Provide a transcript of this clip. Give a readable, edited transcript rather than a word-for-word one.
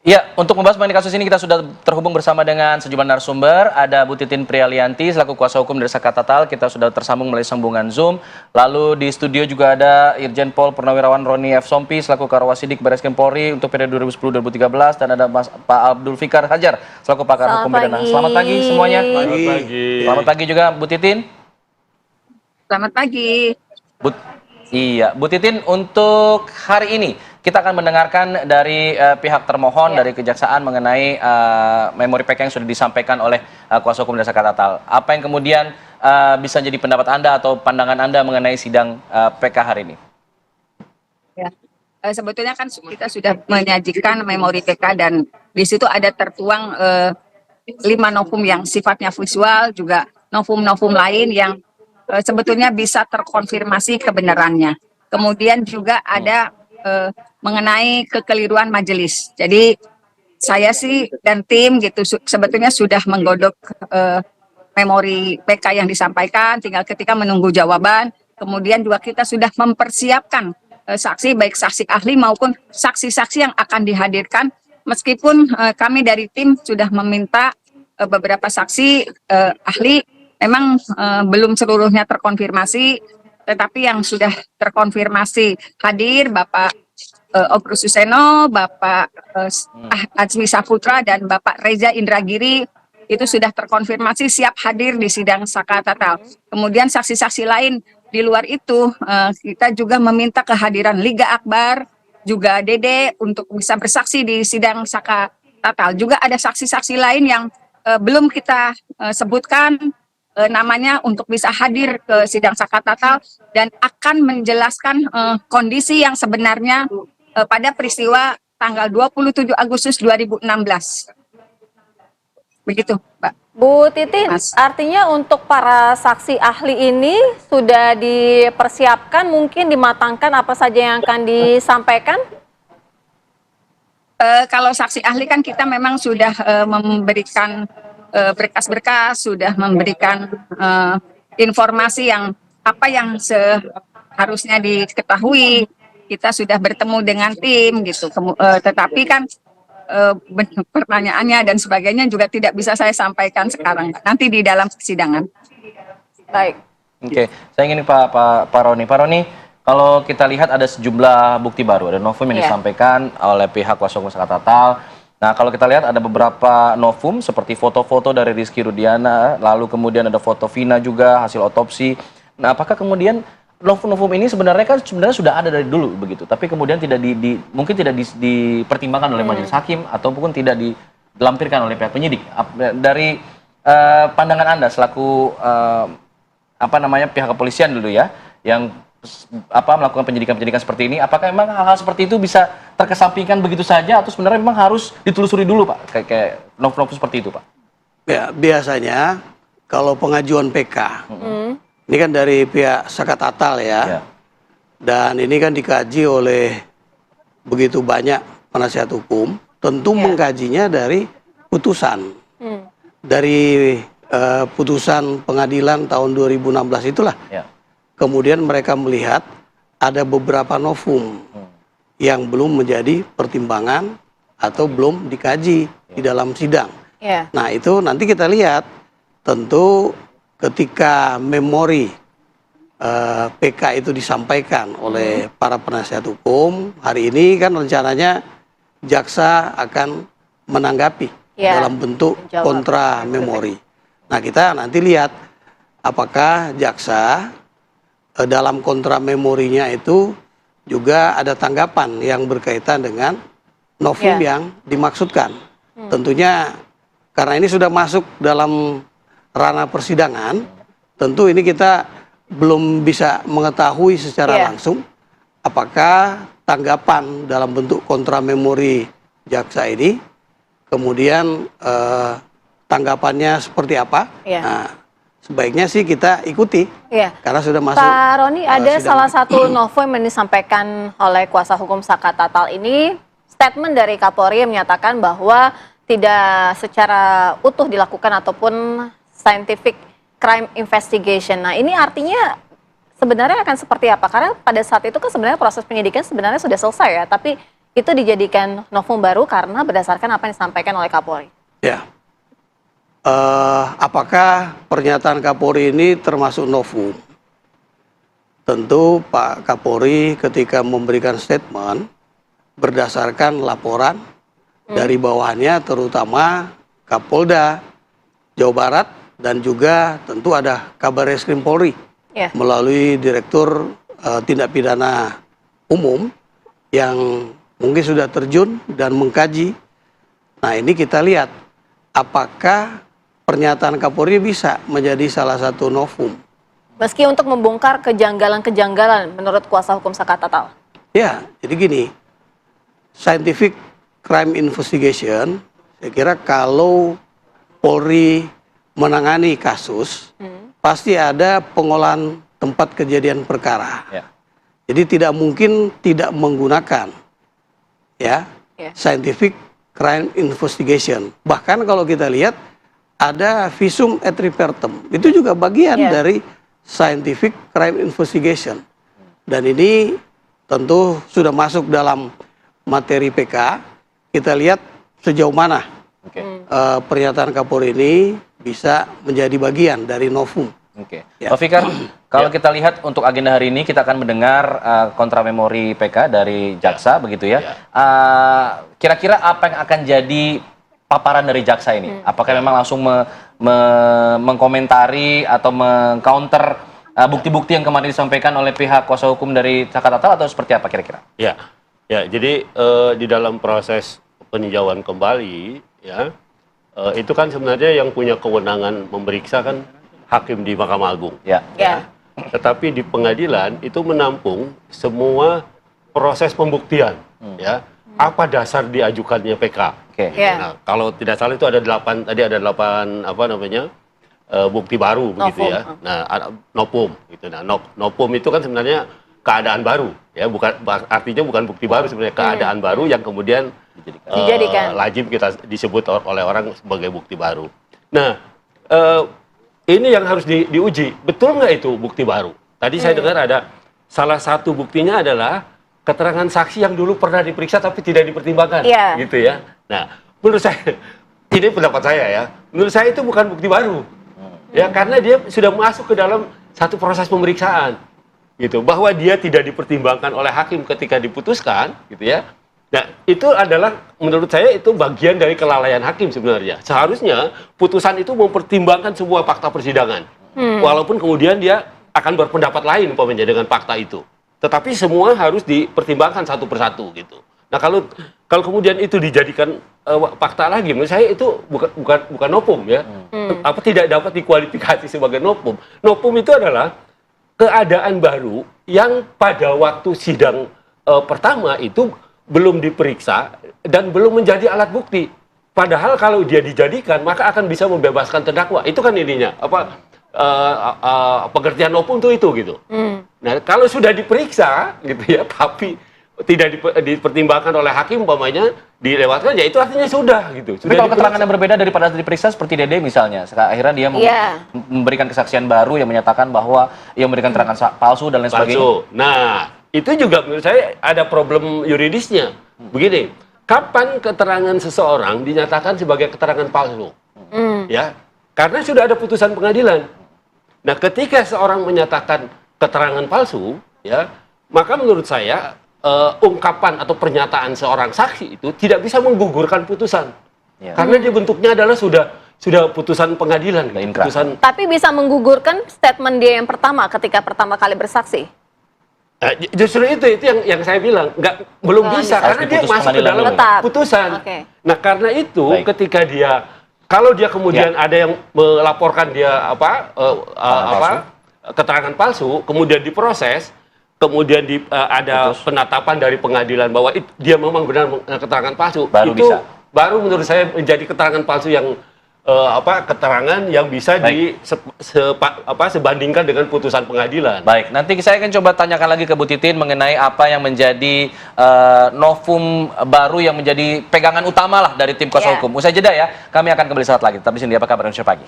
Ya, untuk membahas mengenai kasus ini kita sudah terhubung bersama dengan sejumlah narasumber. Ada Bu Titin Prialianti selaku kuasa hukum dari Saka Tatal. Kita sudah tersambung melalui sambungan Zoom. Lalu di studio juga ada Irjen Pol Purnawirawan Roni F. Sompi selaku Karwasidik Barreskrim Polri untuk periode 2010-2013 dan ada Pak Abdul Fikar Hajar selaku pakar hukum pidana. Selamat pagi semuanya. Selamat pagi. Selamat pagi juga Bu Titin. Selamat pagi. Iya, Bu Titin, untuk hari ini kita akan mendengarkan dari pihak termohon dari Kejaksaan mengenai memori PK yang sudah disampaikan oleh kuasa hukum dari Saka Tatal. Apa yang kemudian bisa jadi pendapat Anda atau pandangan Anda mengenai sidang PK hari ini? Ya. Sebetulnya kan kita sudah menyajikan memori PK dan di situ ada tertuang 5 novum yang sifatnya visual, juga novum-novum lain yang sebetulnya bisa terkonfirmasi kebenarannya. Kemudian juga ada mengenai kekeliruan majelis. Jadi saya sih dan tim gitu sebetulnya sudah menggodok memori PK yang disampaikan, tinggal ketika menunggu jawaban. Kemudian juga kita sudah mempersiapkan saksi, baik saksi ahli maupun saksi-saksi yang akan dihadirkan. Meskipun kami dari tim sudah meminta beberapa saksi ahli, memang belum seluruhnya terkonfirmasi, tetapi yang sudah terkonfirmasi hadir Bapak Okru Suseno, Bapak Azmi Saputra, dan Bapak Reza Indragiri itu sudah terkonfirmasi siap hadir di sidang Saka Tatal. Kemudian saksi-saksi lain di luar itu kita juga meminta kehadiran Liga Akbar, juga Dede untuk bisa bersaksi di sidang Saka Tatal. Juga ada saksi-saksi lain yang belum kita sebutkan namanya untuk bisa hadir ke sidang Saka Tatal dan akan menjelaskan kondisi yang sebenarnya pada peristiwa tanggal 27 Agustus 2016. Begitu, Mbak. Bu Titin, artinya untuk para saksi ahli ini sudah dipersiapkan, mungkin dimatangkan apa saja yang akan disampaikan? Kalau saksi ahli kan kita memang sudah memberikan berkas-berkas, sudah memberikan informasi yang apa yang seharusnya diketahui. Kita sudah bertemu dengan tim gitu. Tetapi kan pertanyaannya dan sebagainya juga tidak bisa saya sampaikan sekarang. Nanti di dalam persidangan. Baik. Oke, saya ingin Pak Roni. Pak Roni, kalau kita lihat ada sejumlah bukti baru, ada novum yang disampaikan oleh pihak kuasa hukum Saka Tatal. Nah, kalau kita lihat ada beberapa novum seperti foto-foto dari Rizky Rudiana, lalu kemudian ada foto Vina juga hasil otopsi. Nah, apakah kemudian novum-novum ini sebenarnya sudah ada dari dulu begitu, tapi kemudian tidak mungkin tidak dipertimbangkan oleh majelis hakim ataupun tidak dilampirkan oleh pihak penyidik. Dari pandangan Anda selaku pihak kepolisian dulu ya, yang melakukan penyidikan seperti ini, apakah memang hal-hal seperti itu bisa terkesampingkan begitu saja atau sebenarnya memang harus ditelusuri dulu, Pak, kayak novum seperti itu, Pak? Ya, biasanya kalau pengajuan PK ini kan dari pihak Saka Tatal ya, dan ini kan dikaji oleh begitu banyak penasihat hukum, tentu mengkajinya dari putusan, dari putusan pengadilan tahun 2016 itulah. Kemudian mereka melihat ada beberapa novum yang belum menjadi pertimbangan atau belum dikaji di dalam sidang. Nah, itu nanti kita lihat tentu ketika memori PK itu disampaikan oleh para penasihat hukum, hari ini kan rencananya jaksa akan menanggapi dalam bentuk kontra memori. Nah, kita nanti lihat apakah jaksa dalam kontra memorinya itu juga ada tanggapan yang berkaitan dengan novum yang dimaksudkan. Tentunya karena ini sudah masuk dalam ranah persidangan, tentu ini kita belum bisa mengetahui secara langsung apakah tanggapan dalam bentuk kontra memori jaksa ini kemudian tanggapannya seperti apa. Nah, sebaiknya sih kita ikuti, karena sudah masuk. Pak Roni, ada salah satu novum yang disampaikan oleh kuasa hukum Saka Tatal ini, statement dari Kapolri yang menyatakan bahwa tidak secara utuh dilakukan ataupun scientific crime investigation. Nah, ini artinya sebenarnya akan seperti apa? Karena pada saat itu kan sebenarnya proses penyidikan sebenarnya sudah selesai ya, tapi itu dijadikan novum baru karena berdasarkan apa yang disampaikan oleh Kapolri. Ya. Apakah pernyataan Kapolri ini termasuk novum? Tentu Pak Kapolri ketika memberikan statement berdasarkan laporan dari bawahannya, terutama Kapolda Jawa Barat dan juga tentu ada Kabar Reskrim Polri melalui Direktur Tindak Pidana Umum yang mungkin sudah terjun dan mengkaji. Nah, ini kita lihat apakah pernyataan Kapolri bisa menjadi salah satu novum. Meski untuk membongkar kejanggalan-kejanggalan menurut kuasa hukum Saka Tatal. Ya, jadi gini, scientific crime investigation, saya kira kalau Polri menangani kasus, pasti ada pengolahan tempat kejadian perkara. Ya. Jadi tidak mungkin tidak menggunakan scientific crime investigation. Bahkan kalau kita lihat ada visum et repertum, itu juga bagian dari scientific crime investigation. Dan ini tentu sudah masuk dalam materi PK. Kita lihat sejauh mana pernyataan Kapolri ini bisa menjadi bagian dari novum. Pak Fikar, kalau kita lihat untuk agenda hari ini kita akan mendengar kontra memori PK dari jaksa begitu ya. Kira-kira apa yang akan jadi paparan dari jaksa ini? Apakah memang langsung mengkomentari atau mengcounter bukti-bukti yang kemarin disampaikan oleh pihak kuasa hukum dari Saka Tatal atau seperti apa kira-kira? Ya, jadi di dalam proses peninjauan kembali itu kan sebenarnya yang punya kewenangan memeriksa kan hakim di Mahkamah Agung. Tetapi di pengadilan itu menampung semua proses pembuktian. Apa dasar diajukannya PK? Nah, kalau tidak salah itu ada 8 bukti baru begitu ya. Nah, novum gitu. Nah, novum itu kan sebenarnya keadaan baru artinya bukan bukti baru, sebenarnya keadaan baru yang kemudian dijadikan lazim kita disebut oleh orang sebagai bukti baru. Nah, ini yang harus diuji, betul nggak itu bukti baru? Tadi saya dengar ada salah satu buktinya adalah keterangan saksi yang dulu pernah diperiksa tapi tidak dipertimbangkan, gitu ya. Nah, menurut saya, ini pendapat saya ya, menurut saya itu bukan bukti baru, karena dia sudah masuk ke dalam satu proses pemeriksaan, gitu, bahwa dia tidak dipertimbangkan oleh hakim ketika diputuskan, gitu ya. Nah, itu adalah menurut saya itu bagian dari kelalaian hakim sebenarnya. Seharusnya putusan itu mempertimbangkan semua fakta persidangan. Walaupun kemudian dia akan berpendapat lain umpamanya dengan fakta itu. Tetapi semua harus dipertimbangkan satu persatu gitu. Nah, kalau kemudian itu dijadikan fakta lagi, menurut saya itu bukan novum ya. Tidak dapat dikualifikasi sebagai novum. Novum itu adalah keadaan baru yang pada waktu sidang pertama itu belum diperiksa dan belum menjadi alat bukti. Padahal kalau dia dijadikan maka akan bisa membebaskan terdakwa. Itu kan ininya pengertian novum itu gitu. Nah, kalau sudah diperiksa gitu ya, tapi tidak dipertimbangkan oleh hakim umpamanya dilewatkan, ya itu artinya sudah gitu. Tapi kalau keterangan yang berbeda daripada diperiksa seperti Dede misalnya, akhirnya dia memberikan kesaksian baru yang menyatakan bahwa ia memberikan keterangan palsu dan lain sebagainya. Nah, itu juga menurut saya ada problem yuridisnya. Begini, kapan keterangan seseorang dinyatakan sebagai keterangan palsu? Ya, karena sudah ada putusan pengadilan. Nah, ketika seorang menyatakan keterangan palsu, ya, maka menurut saya ungkapan atau pernyataan seorang saksi itu tidak bisa menggugurkan putusan. Karena dia bentuknya adalah sudah putusan pengadilan. Tapi bisa menggugurkan statement dia yang pertama ketika pertama kali bersaksi. Justru itu yang saya bilang belum bisa karena dia masuk ke dalam putusan. Nah, karena itu ketika kalau dia kemudian ada yang melaporkan dia keterangan palsu, kemudian diproses, kemudian ada penetapan dari pengadilan bahwa dia memang benar keterangan palsu, baru menurut saya menjadi keterangan palsu yang keterangan yang bisa sebandingkan dengan putusan pengadilan. Baik, nanti saya akan coba tanyakan lagi ke Bu Titin mengenai apa yang menjadi novum baru yang menjadi pegangan utama lah dari tim kuasa hukum. Usai jeda ya, kami akan kembali saat lagi. Tetap di sini, apa kabar Indonesia Pagi.